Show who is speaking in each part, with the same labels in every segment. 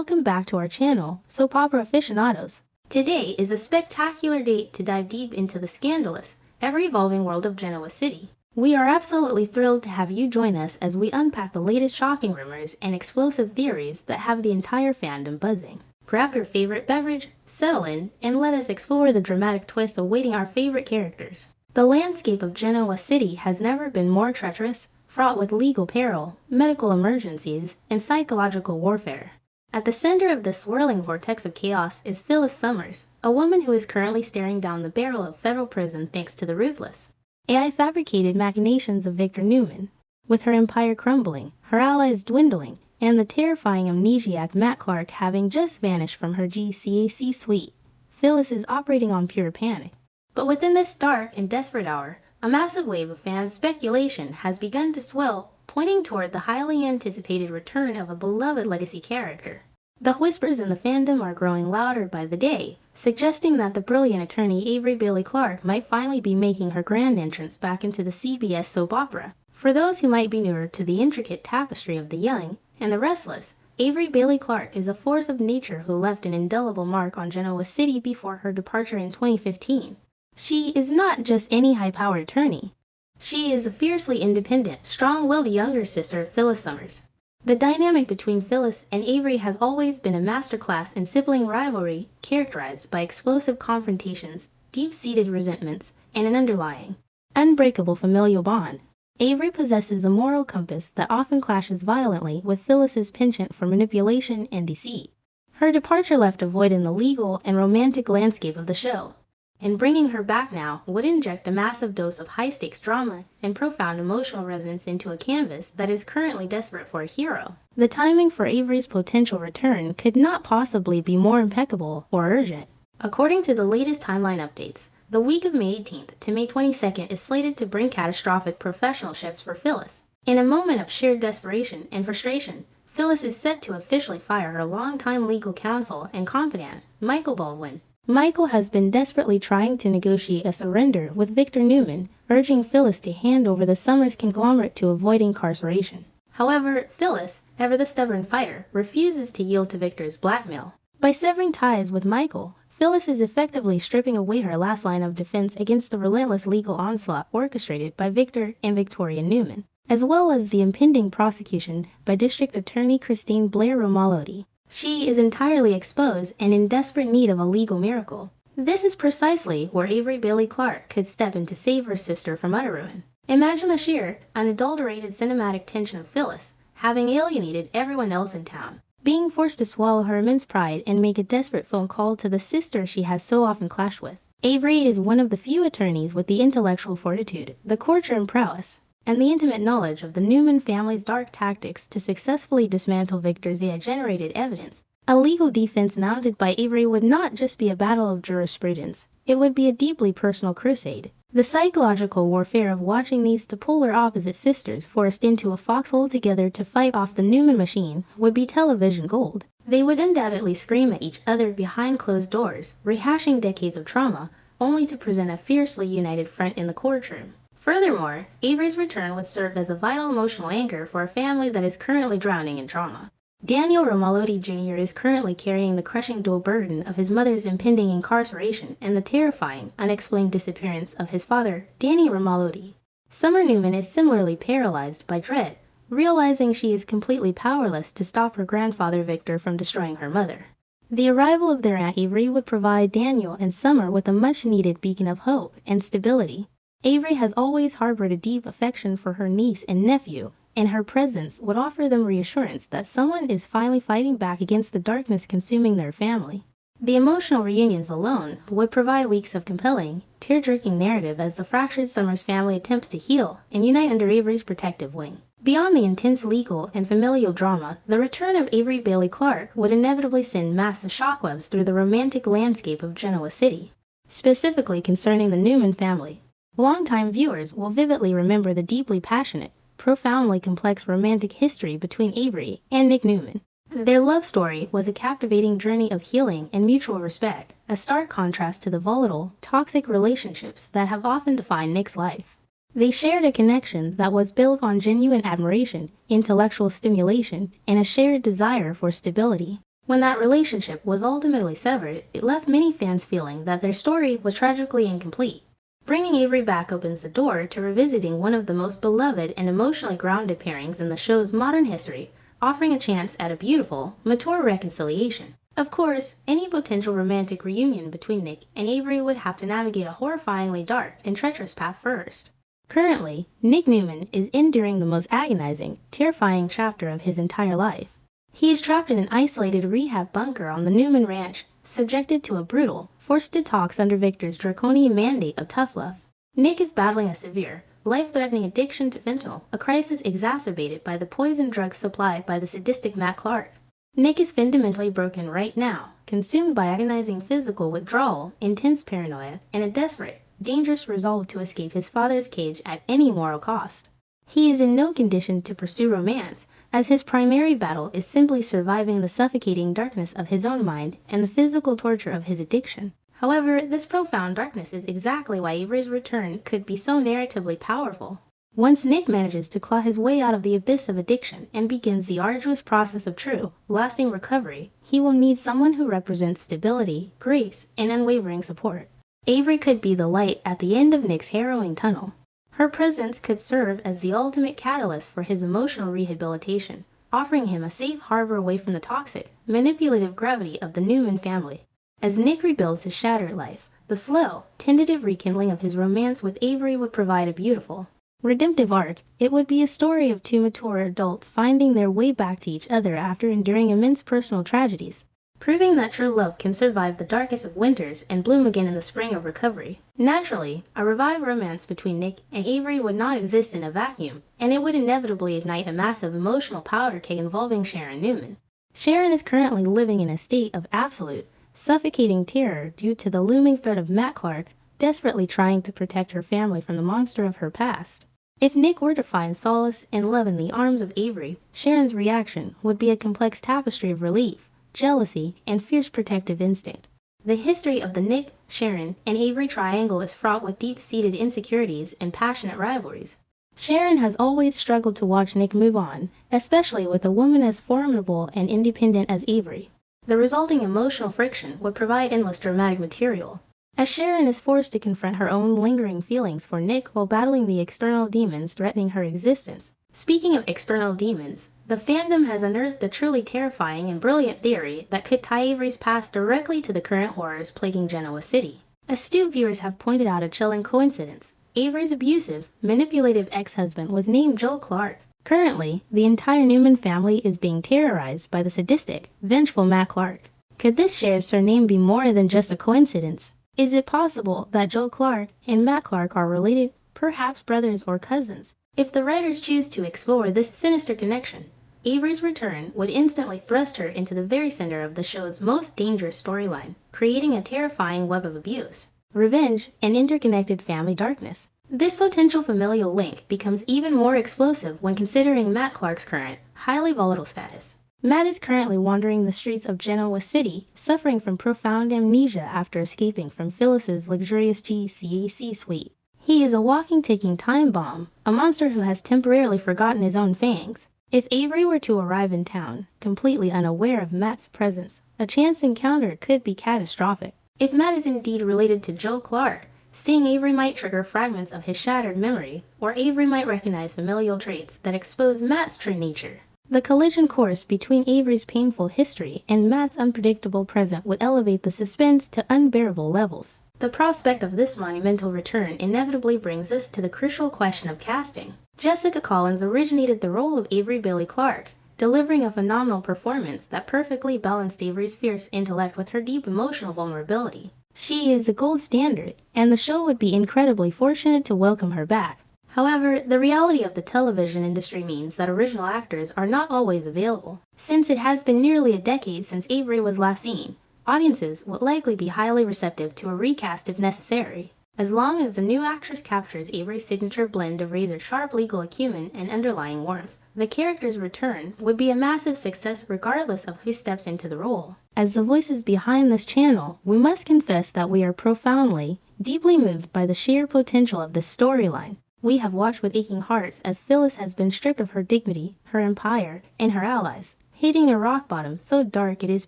Speaker 1: welcome back to our channel, Soap Opera Aficionados. Today is a spectacular date to dive deep into the scandalous, ever-evolving world of Genoa City. We are absolutely thrilled to have you join us as we unpack the latest shocking rumors and explosive theories that have the entire fandom buzzing. Grab your favorite beverage, settle in, and let us explore the dramatic twists awaiting our favorite characters. The landscape of Genoa City has never been more treacherous, fraught with legal peril, medical emergencies, and psychological warfare. At the center of this swirling vortex of chaos is Phyllis Summers, a woman who is currently staring down the barrel of federal prison thanks to the ruthless, AI-fabricated machinations of Victor Newman. With her empire crumbling, her allies dwindling, and the terrifying amnesiac Matt Clark having just vanished from her GCAC suite, Phyllis is operating on pure panic. But within this dark and desperate hour, a massive wave of fan speculation has begun to swell, pointing toward the highly anticipated return of a beloved legacy character. The whispers in the fandom are growing louder by the day, suggesting that the brilliant attorney Avery Bailey Clark might finally be making her grand entrance back into the CBS soap opera. For those who might be newer to the intricate tapestry of the young and the restless, Avery Bailey Clark is a force of nature who left an indelible mark on Genoa City before her departure in 2015. She is not just any high-powered attorney. She is a fiercely independent, strong-willed younger sister of Phyllis Summers. The dynamic between Phyllis and Avery has always been a masterclass in sibling rivalry, characterized by explosive confrontations, deep-seated resentments, and an underlying, unbreakable familial bond. Avery possesses a moral compass that often clashes violently with Phyllis's penchant for manipulation and deceit. Her departure left a void in the legal and romantic landscape of the show, and bringing her back now would inject a massive dose of high-stakes drama and profound emotional resonance into a canvas that is currently desperate for a hero. The timing for Avery's potential return could not possibly be more impeccable or urgent. According to the latest timeline updates, the week of May 18th to May 22nd is slated to bring catastrophic professional shifts for Phyllis. In a moment of sheer desperation and frustration, Phyllis is set to officially fire her longtime legal counsel and confidant, Michael Baldwin. Michael has been desperately trying to negotiate a surrender with Victor Newman, urging Phyllis to hand over the Summers conglomerate to avoid incarceration. However, Phyllis, ever the stubborn fighter, refuses to yield to Victor's blackmail. By severing ties with Michael, Phyllis is effectively stripping away her last line of defense against the relentless legal onslaught orchestrated by Victor and Victoria Newman, as well as the impending prosecution by District Attorney Christine Blair Romalotti. She is entirely exposed and in desperate need of a legal miracle. This is precisely where Avery Bailey Clark could step in to save her sister from utter ruin. Imagine the sheer, unadulterated cinematic tension of Phyllis, having alienated everyone else in town, being forced to swallow her immense pride and make a desperate phone call to the sister she has so often clashed with. Avery is one of the few attorneys with the intellectual fortitude, the courtroom prowess, and the intimate knowledge of the Newman family's dark tactics to successfully dismantle Victor's AI-generated evidence. A legal defense mounted by Avery would not just be a battle of jurisprudence, it would be a deeply personal crusade. The psychological warfare of watching these two polar opposite sisters forced into a foxhole together to fight off the Newman machine would be television gold. They would undoubtedly scream at each other behind closed doors, rehashing decades of trauma, only to present a fiercely united front in the courtroom. Furthermore, Avery's return would serve as a vital emotional anchor for a family that is currently drowning in trauma. Daniel Romalotti Jr. is currently carrying the crushing dual burden of his mother's impending incarceration and the terrifying, unexplained disappearance of his father, Danny Romalotti. Summer Newman is similarly paralyzed by dread, realizing she is completely powerless to stop her grandfather Victor from destroying her mother. The arrival of their Aunt Avery would provide Daniel and Summer with a much-needed beacon of hope and stability. Avery has always harbored a deep affection for her niece and nephew, and her presence would offer them reassurance that someone is finally fighting back against the darkness consuming their family. The emotional reunions alone would provide weeks of compelling, tear-jerking narrative as the fractured Summers family attempts to heal and unite under Avery's protective wing. Beyond the intense legal and familial drama, the return of Avery Bailey Clark would inevitably send massive shockwaves through the romantic landscape of Genoa City, specifically concerning the Newman family. Longtime viewers will vividly remember the deeply passionate, profoundly complex romantic history between Avery and Nick Newman. Their love story was a captivating journey of healing and mutual respect, a stark contrast to the volatile, toxic relationships that have often defined Nick's life. They shared a connection that was built on genuine admiration, intellectual stimulation, and a shared desire for stability. When that relationship was ultimately severed, it left many fans feeling that their story was tragically incomplete. Bringing Avery back opens the door to revisiting one of the most beloved and emotionally grounded pairings in the show's modern history, offering a chance at a beautiful, mature reconciliation. Of course, any potential romantic reunion between Nick and Avery would have to navigate a horrifyingly dark and treacherous path first. Currently, Nick Newman is enduring the most agonizing, terrifying chapter of his entire life. He is trapped in an isolated rehab bunker on the Newman Ranch, subjected to a brutal, forced detox under Victor's draconian mandate of tough love. Nick is battling a severe, life-threatening addiction to fentanyl, a crisis exacerbated by the poison drugs supplied by the sadistic Matt Clark. Nick is fundamentally broken right now, consumed by agonizing physical withdrawal, intense paranoia, and a desperate, dangerous resolve to escape his father's cage at any moral cost. He is in no condition to pursue romance, as his primary battle is simply surviving the suffocating darkness of his own mind and the physical torture of his addiction. However, this profound darkness is exactly why Avery's return could be so narratively powerful. Once Nick manages to claw his way out of the abyss of addiction and begins the arduous process of true, lasting recovery, he will need someone who represents stability, grace, and unwavering support. Avery could be the light at the end of Nick's harrowing tunnel. Her presence could serve as the ultimate catalyst for his emotional rehabilitation, offering him a safe harbor away from the toxic, manipulative gravity of the Newman family. As Nick rebuilds his shattered life, the slow, tentative rekindling of his romance with Avery would provide a beautiful, redemptive arc. It would be a story of two mature adults finding their way back to each other after enduring immense personal tragedies, proving that true love can survive the darkest of winters and bloom again in the spring of recovery. Naturally, a revived romance between Nick and Avery would not exist in a vacuum, and it would inevitably ignite a massive emotional powder keg involving Sharon Newman. Sharon is currently living in a state of absolute, suffocating terror due to the looming threat of Matt Clark, desperately trying to protect her family from the monster of her past. If Nick were to find solace and love in the arms of Avery, Sharon's reaction would be a complex tapestry of relief, jealousy, and fierce protective instinct. The history of the Nick, Sharon, and Avery triangle is fraught with deep-seated insecurities and passionate rivalries. Sharon has always struggled to watch Nick move on, especially with a woman as formidable and independent as Avery. The resulting emotional friction would provide endless dramatic material, as Sharon is forced to confront her own lingering feelings for Nick while battling the external demons threatening her existence. Speaking of external demons, the fandom has unearthed a truly terrifying and brilliant theory that could tie Avery's past directly to the current horrors plaguing Genoa City. Astute viewers have pointed out a chilling coincidence. Avery's abusive, manipulative ex-husband was named Joe Clark. Currently, the entire Newman family is being terrorized by the sadistic, vengeful Matt Clark. Could this shared surname be more than just a coincidence? Is it possible that Joe Clark and Matt Clark are related, perhaps brothers or cousins? If the writers choose to explore this sinister connection, Avery's return would instantly thrust her into the very center of the show's most dangerous storyline, creating a terrifying web of abuse, revenge, and interconnected family darkness. This potential familial link becomes even more explosive when considering Matt Clark's current, highly volatile status. Matt is currently wandering the streets of Genoa City, suffering from profound amnesia after escaping from Phyllis's luxurious GCAC suite. He is a walking ticking time bomb, a monster who has temporarily forgotten his own fangs. If Avery were to arrive in town, completely unaware of Matt's presence, a chance encounter could be catastrophic. If Matt is indeed related to Joe Clark, seeing Avery might trigger fragments of his shattered memory, or Avery might recognize familial traits that expose Matt's true nature. The collision course between Avery's painful history and Matt's unpredictable present would elevate the suspense to unbearable levels. The prospect of this monumental return inevitably brings us to the crucial question of casting. Jessica Collins originated the role of Avery Billy Clark, delivering a phenomenal performance that perfectly balanced Avery's fierce intellect with her deep emotional vulnerability. She is the gold standard, and the show would be incredibly fortunate to welcome her back. However, the reality of the television industry means that original actors are not always available. Since it has been nearly a decade since Avery was last seen, audiences would likely be highly receptive to a recast if necessary, as long as the new actress captures Avery's signature blend of razor-sharp legal acumen and underlying warmth. The character's return would be a massive success regardless of who steps into the role. As the voices behind this channel, we must confess that we are profoundly, deeply moved by the sheer potential of this storyline. We have watched with aching hearts as Phyllis has been stripped of her dignity, her empire, and her allies, hitting a rock bottom so dark it is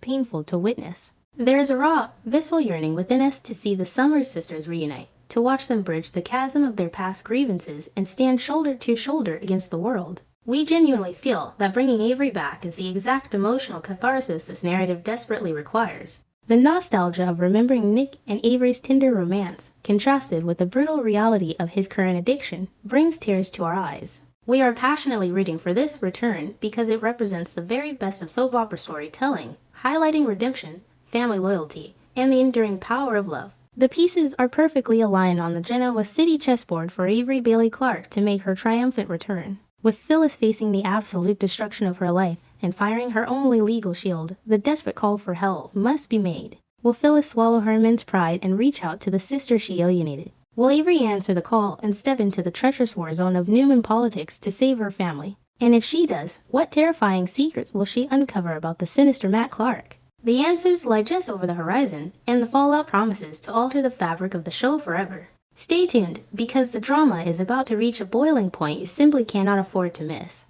Speaker 1: painful to witness. There is a raw, visceral yearning within us to see the Summers sisters reunite, to watch them bridge the chasm of their past grievances and stand shoulder to shoulder against the world. We genuinely feel that bringing Avery back is the exact emotional catharsis this narrative desperately requires. The nostalgia of remembering Nick and Avery's tender romance, contrasted with the brutal reality of his current addiction, brings tears to our eyes. We are passionately rooting for this return because it represents the very best of soap opera storytelling, highlighting redemption, family loyalty, and the enduring power of love. The pieces are perfectly aligned on the Genoa City chessboard for Avery Bailey Clark to make her triumphant return. With Phyllis facing the absolute destruction of her life and firing her only legal shield, the desperate call for help must be made. Will Phyllis swallow her immense pride and reach out to the sister she alienated? Will Avery answer the call and step into the treacherous war zone of Newman politics to save her family? And if she does, what terrifying secrets will she uncover about the sinister Matt Clark? The answers lie just over the horizon, and the fallout promises to alter the fabric of the show forever. Stay tuned, because the drama is about to reach a boiling point you simply cannot afford to miss.